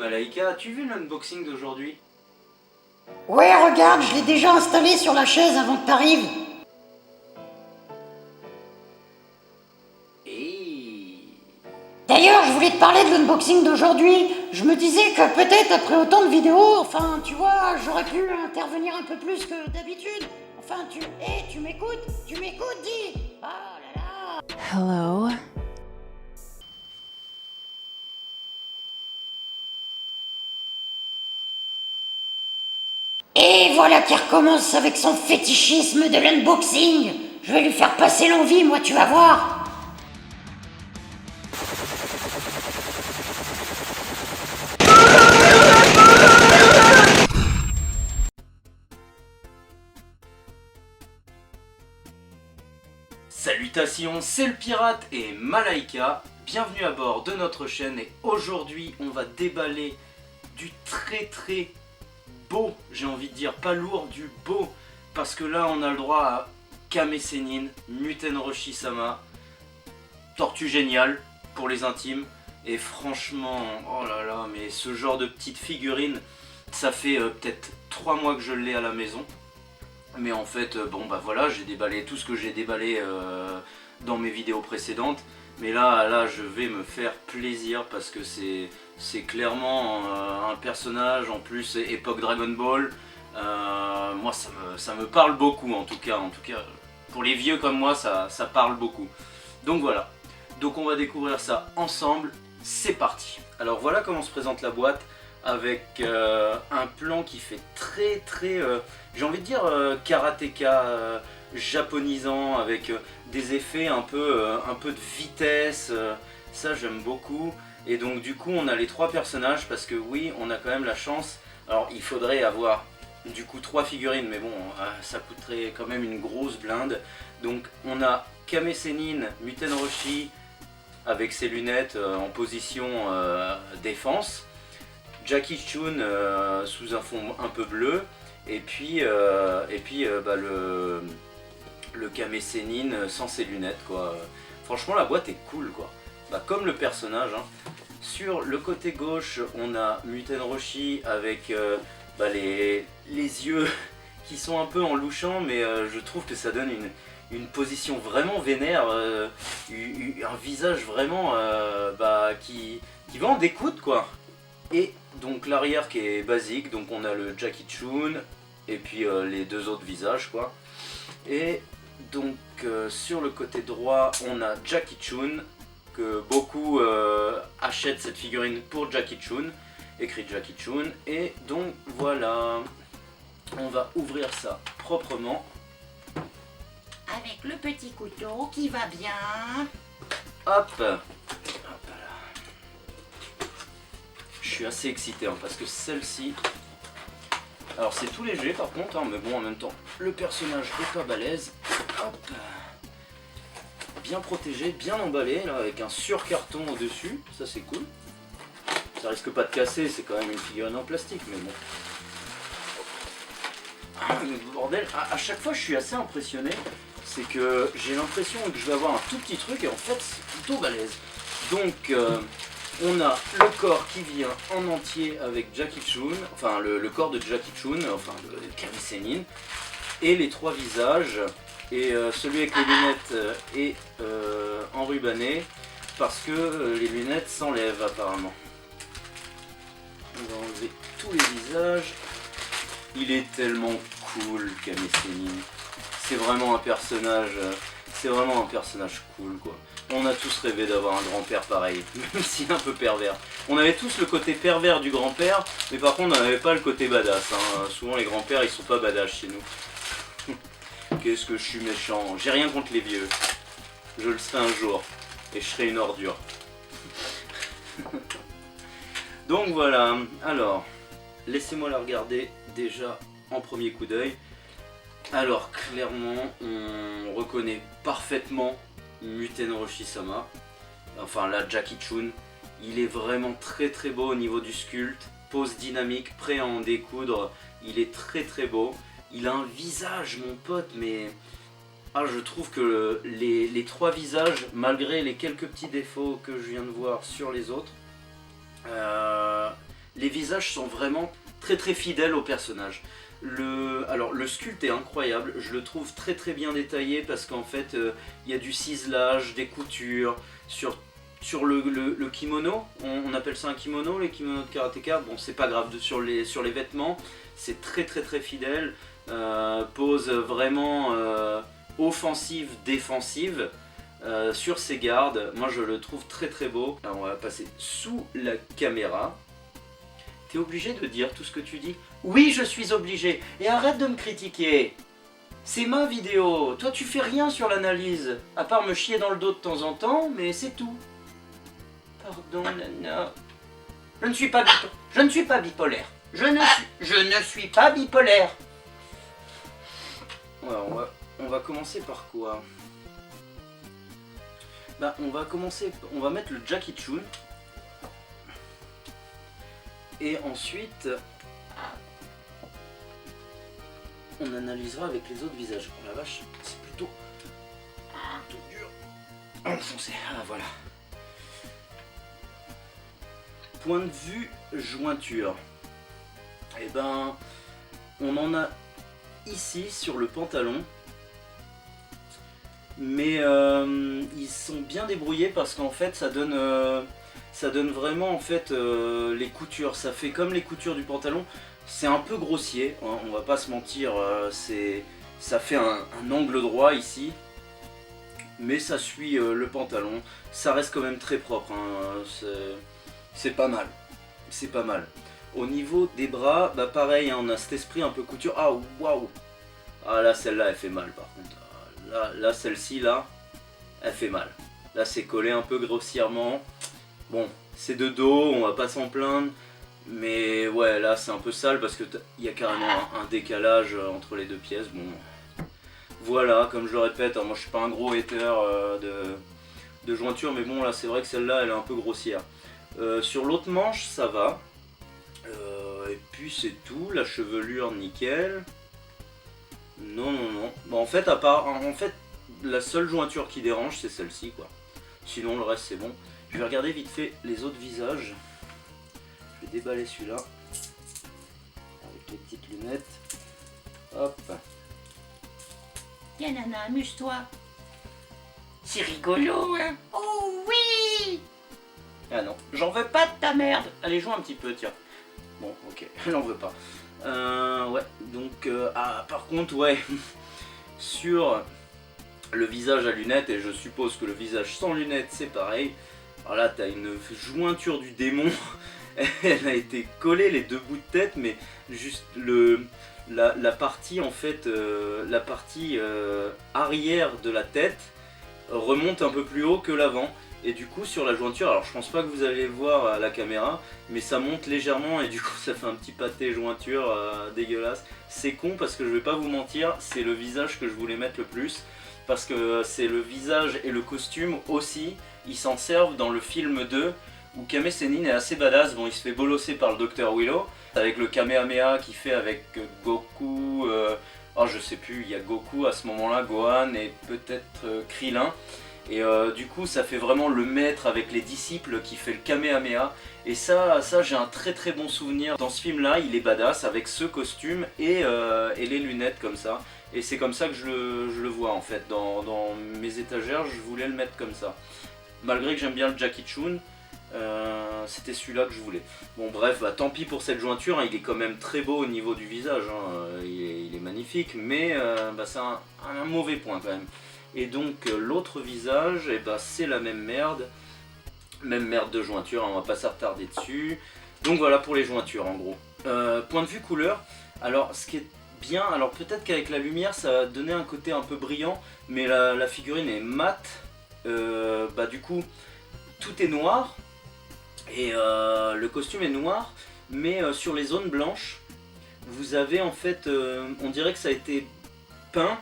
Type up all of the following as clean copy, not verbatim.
Malaika, as-tu vu l'unboxing d'aujourd'hui? Ouais, regarde, je l'ai déjà installé sur la chaise avant que t'arrives. Et... D'ailleurs, je voulais te parler de l'unboxing d'aujourd'hui. Je me disais que peut-être après autant de vidéos, enfin, tu vois, j'aurais pu intervenir un peu plus que d'habitude. Enfin, tu m'écoutes? Tu m'écoutes, dis? Oh là là. Hello? Et voilà qui recommence avec son fétichisme de l'unboxing. Je vais lui faire passer l'envie, moi, tu vas voir. Salutations, c'est le pirate et Malaika. Bienvenue à bord de notre chaîne et aujourd'hui on va déballer du très beau, j'ai envie de dire, pas lourd, du beau. Parce que là on a le droit à Kame Sennin, Muten Roshi-sama, Tortue Géniale pour les intimes. Et franchement, oh là là, mais ce genre de petite figurine, ça fait peut-être 3 mois que je l'ai à la maison. Mais en fait, bon bah voilà, j'ai déballé tout ce que j'ai déballé dans mes vidéos précédentes. Mais là, je vais me faire plaisir parce que c'est clairement un personnage, en plus époque Dragon Ball. Moi, ça me parle beaucoup en tout cas. Pour les vieux comme moi, ça parle beaucoup. Donc voilà, donc on va découvrir ça ensemble. C'est parti. Alors voilà comment se présente la boîte. Avec un plan qui fait très j'ai envie de dire karatéka japonisant, avec des effets un peu de vitesse, ça j'aime beaucoup. Et donc du coup on a les 3 personnages parce que oui, on a quand même la chance. Alors il faudrait avoir du coup 3 figurines, mais bon, ça coûterait quand même une grosse blinde. Donc on a Kame Sennin, Muten Roshi avec ses lunettes en position défense, Jackie Chun sous un fond un peu bleu, et puis bah, le Kame Sennin sans ses lunettes quoi. Franchement la boîte est cool quoi, bah, comme le personnage hein. Sur le côté gauche on a Muten Roshi avec bah, les yeux qui sont un peu en louchant, mais je trouve que ça donne une position vraiment vénère, un visage vraiment bah, qui va en découdre quoi. Et donc l'arrière qui est basique, donc on a le Jackie Chun et puis les 2 autres visages quoi. Et donc sur le côté droit on a Jackie Chun, que beaucoup achètent cette figurine pour Jackie Chun, écrit Jackie Chun. Et donc voilà, on va ouvrir ça proprement. Avec le petit couteau qui va bien. Hop, là. Je suis assez excité hein, parce que celle-ci, alors c'est tout léger par contre hein, mais bon en même temps le personnage est pas balèze. Hop, bien protégé, bien emballé là, avec un surcarton au dessus, ça c'est cool. Ça risque pas de casser, c'est quand même une figurine en plastique, mais bon. Ah, mais bordel, à chaque fois je suis assez impressionné, c'est que j'ai l'impression que je vais avoir un tout petit truc et en fait c'est plutôt balèze. Donc on a le corps qui vient en entier avec Jackie Chun, enfin le corps de Jackie Chun, enfin de Kame Sennin, et les 3 visages, et celui avec les lunettes est enrubanné parce que les lunettes s'enlèvent apparemment. On va enlever tous les visages. Il est tellement cool Kame Sennin, c'est vraiment un personnage cool quoi. On a tous rêvé d'avoir un grand-père pareil, même si un peu pervers. On avait tous le côté pervers du grand-père, mais par contre on n'avait pas le côté badass hein. Souvent les grands-pères ils sont pas badass chez nous. Qu'est-ce que je suis méchant, j'ai rien contre les vieux. Je le serai un jour, et je serai une ordure. Donc voilà, alors, laissez-moi la regarder déjà en premier coup d'œil. Alors clairement, on reconnaît parfaitement Muten Roshi-sama, enfin là Jackie Chun. Il est vraiment très beau au niveau du sculpte, pose dynamique, prêt à en découdre, il est très beau. Il a un visage mon pote, mais je trouve que les 3 visages, malgré les quelques petits défauts que je viens de voir sur les autres, Les visages sont vraiment très très fidèles au personnage. Alors le sculpte est incroyable, je le trouve très très bien détaillé parce qu'en fait il y a du ciselage, des coutures sur le kimono, on appelle ça un kimono, les kimonos de karatéka, bon c'est pas grave, sur les vêtements, c'est très très très fidèle, pose vraiment offensive, défensive, sur ses gardes, moi je le trouve très très beau. Alors on va passer sous la caméra. T'es obligé de dire tout ce que tu dis? Oui, je suis obligé. Et arrête de me critiquer. C'est ma vidéo. Toi, tu fais rien sur l'analyse. À part me chier dans le dos de temps en temps, mais c'est tout. Pardon, Nana. Je ne suis pas bipolaire. Je ne suis pas bipolaire. Je ne suis pas bipolaire. Ouais, on va commencer par quoi? Bah, on va mettre le Jackie Chun. Et ensuite, on analysera avec les autres visages. Oh la vache, c'est plutôt dur. Enfoncé, ah voilà. Point de vue jointure. Et ben, on en a ici sur le pantalon. Mais ils sont bien débrouillés parce qu'en fait ça donne vraiment en fait les coutures, ça fait comme les coutures du pantalon, c'est un peu grossier, hein, on va pas se mentir, ça fait un angle droit ici, mais ça suit le pantalon, ça reste quand même très propre, hein, c'est pas mal, c'est pas mal. Au niveau des bras, bah pareil, hein, on a cet esprit un peu couture, ah waouh, ah là celle-là elle fait mal par contre, là celle-ci là, elle fait mal, là c'est collé un peu grossièrement. Bon, c'est de dos, on va pas s'en plaindre, mais ouais, là c'est un peu sale parce que il y a carrément un décalage entre les deux pièces. Bon, voilà, comme je le répète, hein, moi je suis pas un gros hater de jointure, mais bon là c'est vrai que celle-là elle est un peu grossière. Sur l'autre manche ça va, et puis c'est tout, la chevelure nickel. Non. Bon, en fait, la seule jointure qui dérange c'est celle-ci quoi. Sinon le reste c'est bon. Je vais regarder vite fait les autres visages. Je vais déballer celui-là. Avec les petites lunettes. Hop. Tiens, Nana, amuse-toi. C'est rigolo, hein? Oh oui! Ah non, j'en veux pas de ta merde. Allez, joue un petit peu, tiens. Bon, ok, j'en veux pas. Ouais, donc... ah, par contre, ouais. Sur le visage à lunettes, et je suppose que le visage sans lunettes, c'est pareil. Alors là, t'as une jointure du démon, elle a été collée les deux bouts de tête, mais juste la partie en fait, la partie arrière de la tête remonte un peu plus haut que l'avant. Et du coup sur la jointure, alors je pense pas que vous allez le voir à la caméra, mais ça monte légèrement et du coup ça fait un petit pâté jointure dégueulasse. C'est con parce que je vais pas vous mentir, c'est le visage que je voulais mettre le plus. Parce que c'est le visage et le costume aussi, ils s'en servent dans le film 2 où Kame Sennin est assez badass. Bon, il se fait bolosser par le Dr Willow avec le Kamehameha qu'il fait avec Goku, oh je sais plus, il y a Goku à ce moment là, Gohan et peut-être Krillin. Et du coup ça fait vraiment le maître avec les disciples qui fait le Kamehameha. Et ça j'ai un très très bon souvenir. Dans ce film là il est badass avec ce costume et les lunettes comme ça. Et c'est comme ça que je le vois en fait, dans mes étagères je voulais le mettre comme ça. Malgré que j'aime bien le Jackie Chun, c'était celui-là que je voulais. Bon bref, bah, tant pis pour cette jointure, hein, il est quand même très beau au niveau du visage, hein, il est magnifique, mais bah, c'est un mauvais point quand même. Et donc l'autre visage, et bah, c'est la même merde de jointure, hein, on va pas s'attarder dessus. Donc voilà pour les jointures en gros. Point de vue couleur, alors ce qui est bien, alors peut-être qu'avec la lumière ça va donner un côté un peu brillant, mais la figurine est mate, bah du coup tout est noir et le costume est noir, mais sur les zones blanches vous avez en fait, on dirait que ça a été peint,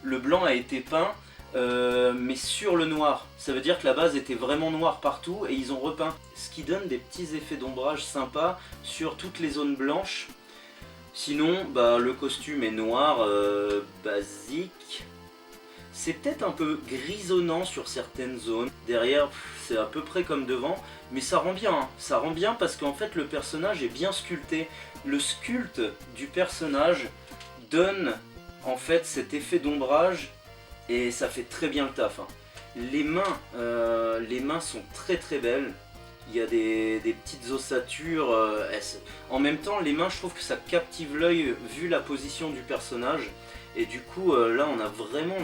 le blanc a été peint, mais sur le noir, ça veut dire que la base était vraiment noire partout et ils ont repeint, ce qui donne des petits effets d'ombrage sympas sur toutes les zones blanches. Sinon, bah, le costume est noir, basique. C'est peut-être un peu grisonnant sur certaines zones. Derrière, c'est à peu près comme devant, mais ça rend bien. Hein. Ça rend bien parce qu'en fait, le personnage est bien sculpté. Le sculpte du personnage donne en fait cet effet d'ombrage et ça fait très bien le taf. Hein. Les mains sont très très belles. Il y a des petites ossatures. En même temps, les mains, je trouve que ça captive l'œil vu la position du personnage. Et du coup, là, on a vraiment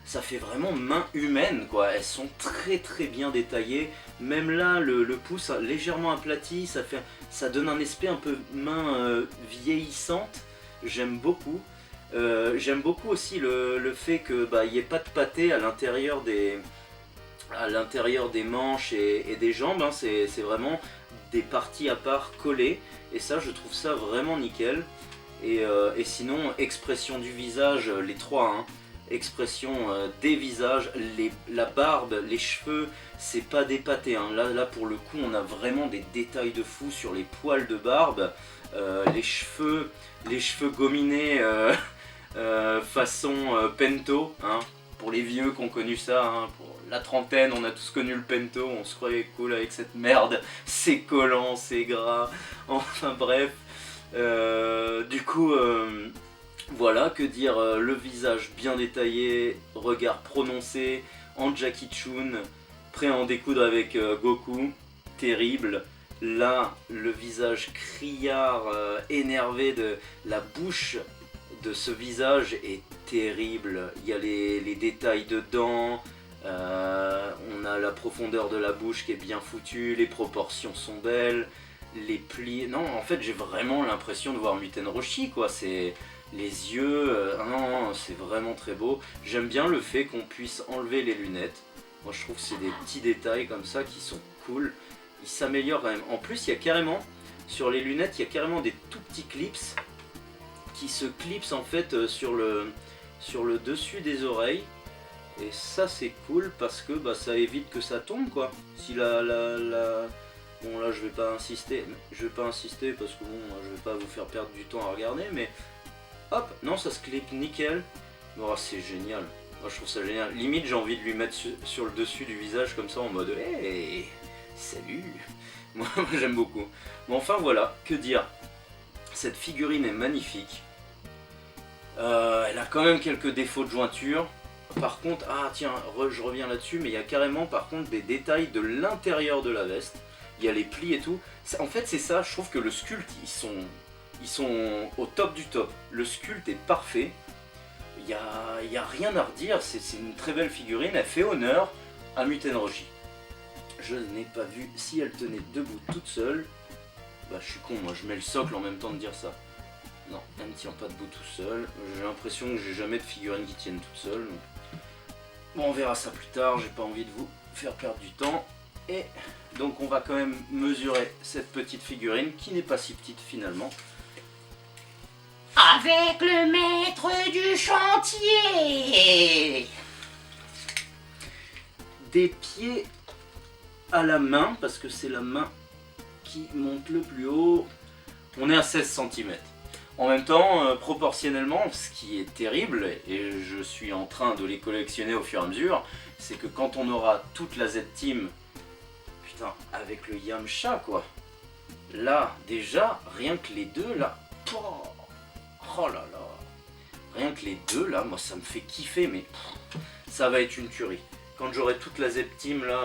ça fait vraiment main humaine, quoi. Elles sont très très bien détaillées. Même là, le pouce légèrement aplati, ça donne un aspect un peu main vieillissante. J'aime beaucoup. J'aime beaucoup aussi le fait que il n'y ait pas de pâté à l'intérieur des manches et des jambes. Hein. C'est vraiment des parties à part collées. Et ça, je trouve ça vraiment nickel. Et sinon, expression du visage, les trois, hein. Expression des visages, la barbe, les cheveux, c'est pas dépaté. Hein. Là, pour le coup, on a vraiment des détails de fou sur les poils de barbe, les cheveux gominés façon pento. Hein. Pour les vieux qui ont connu ça, hein. Pour la trentaine, on a tous connu le pento, on se croyait cool avec cette merde. C'est collant, c'est gras, enfin bref. Du coup, voilà, que dire, le visage bien détaillé, regard prononcé, en Jackie Chun, prêt à en découdre avec Goku, terrible. Là, le visage criard, énervé, de la bouche de ce visage est terrible. Il y a les détails de dents, on a la profondeur de la bouche qui est bien foutue, les proportions sont belles. Les plis, non, en fait j'ai vraiment l'impression de voir Muten Roshi, quoi. C'est les yeux, non, c'est vraiment très beau. J'aime bien le fait qu'on puisse enlever les lunettes. Moi je trouve que c'est des petits détails comme ça qui sont cool. Ils s'améliorent quand même. En plus il y a carrément, sur les lunettes, il y a carrément des tout petits clips qui se clipsent en fait sur le dessus des oreilles. Et ça c'est cool parce que ça évite que ça tombe, quoi. Si Bon là je vais pas insister parce que bon je vais pas vous faire perdre du temps à regarder, mais hop, non, ça se clip nickel. Oh, c'est génial, moi je trouve ça génial. Limite j'ai envie de lui mettre sur le dessus du visage comme ça en mode hey, salut. Moi j'aime beaucoup. Bon enfin voilà, que dire, cette figurine est magnifique. Elle a quand même quelques défauts de jointure. Par contre, ah tiens, je reviens là-dessus, mais il y a carrément par contre des détails de l'intérieur de la veste. Il y a les plis et tout. En fait c'est ça, je trouve que le sculpte, ils sont au top du top. Le sculpte est parfait. Il y a rien à redire, c'est une très belle figurine, elle fait honneur à Muten Roshi. Je n'ai pas vu si elle tenait debout toute seule. Je suis con, moi je mets le socle en même temps de dire ça. Non, elle ne tient pas debout tout seul. J'ai l'impression que j'ai jamais de figurines qui tiennent toutes seules. Donc... Bon, on verra ça plus tard, j'ai pas envie de vous faire perdre du temps. Et donc on va quand même mesurer cette petite figurine qui n'est pas si petite finalement. Avec le maître du chantier. Des pieds à la main, parce que c'est la main qui monte le plus haut. On est à 16 cm. En même temps, proportionnellement, ce qui est terrible, et je suis en train de les collectionner au fur et à mesure, c'est que quand on aura toute la Z-Team, putain, avec le Yamcha, quoi. Là, déjà, rien que les deux, là, oh là là, rien que les deux, là, moi, ça me fait kiffer, mais ça va être une tuerie. Quand j'aurai toute la Z-Team, là,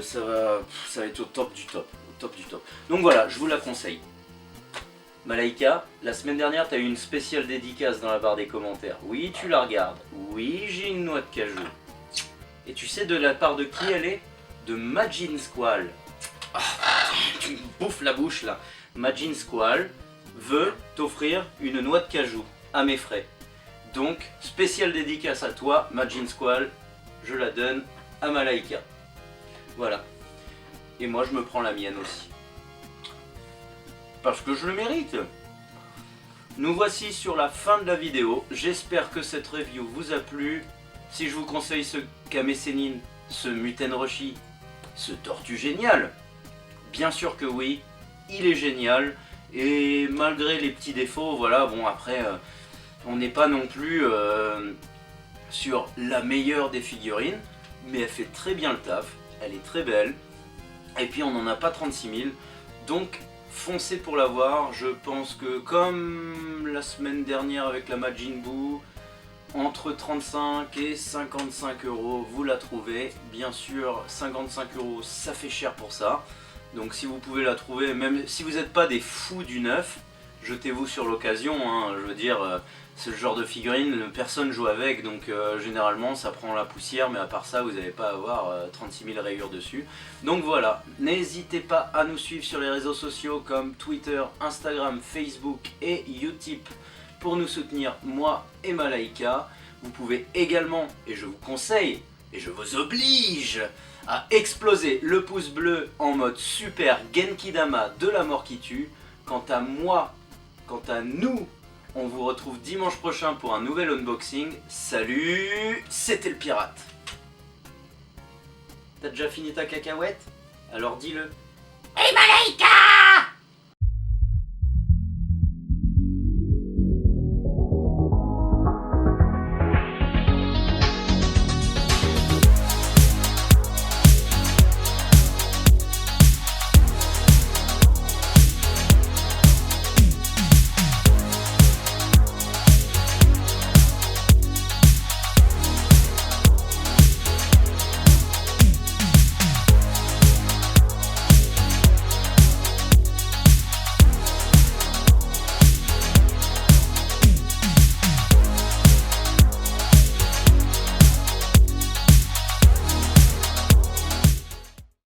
ça va être au top du top, Donc voilà, je vous la conseille. Malaika, la semaine dernière, tu as eu une spéciale dédicace dans la barre des commentaires. Oui, tu la regardes. Oui, j'ai une noix de cajou. Et tu sais de la part de qui elle est? De Majin Squall. Ah, tu me bouffes la bouche là. Majin Squall veut t'offrir une noix de cajou à mes frais. Donc, spéciale dédicace à toi, Majin Squall. Je la donne à Malaika. Voilà. Et moi, je me prends la mienne aussi. Parce que je le mérite. Nous voici sur la fin de la vidéo. J'espère que cette review vous a plu. Si je vous conseille ce Kame Sennin, ce Muten Roshi, ce tortue génial, bien sûr que oui, il est génial. Et malgré les petits défauts, voilà, bon après, On n'est pas non plus sur la meilleure des figurines, mais elle fait très bien le taf, elle est très belle, et puis on n'en a pas 36 000, donc foncez pour l'avoir. Je pense que comme la semaine dernière avec la Majin Buu, entre 35 et 55 euros vous la trouvez. Bien sûr 55 euros ça fait cher pour ça, donc si vous pouvez la trouver, même si vous n'êtes pas des fous du neuf, jetez-vous sur l'occasion, hein. Je veux dire, c'est le genre de figurine, personne joue avec, donc généralement ça prend la poussière, mais à part ça vous n'allez pas avoir 36 000 rayures dessus. Donc voilà, n'hésitez pas à nous suivre sur les réseaux sociaux comme Twitter, Instagram, Facebook et Utip pour nous soutenir, moi et Malaika. Vous pouvez également, et je vous conseille, et je vous oblige à exploser le pouce bleu en mode super Genkidama de la mort qui tue. Quant à moi, quant à nous, on vous retrouve dimanche prochain pour un nouvel unboxing. Salut, c'était le pirate. T'as déjà fini ta cacahuète? Alors dis-le. Hey Malaika!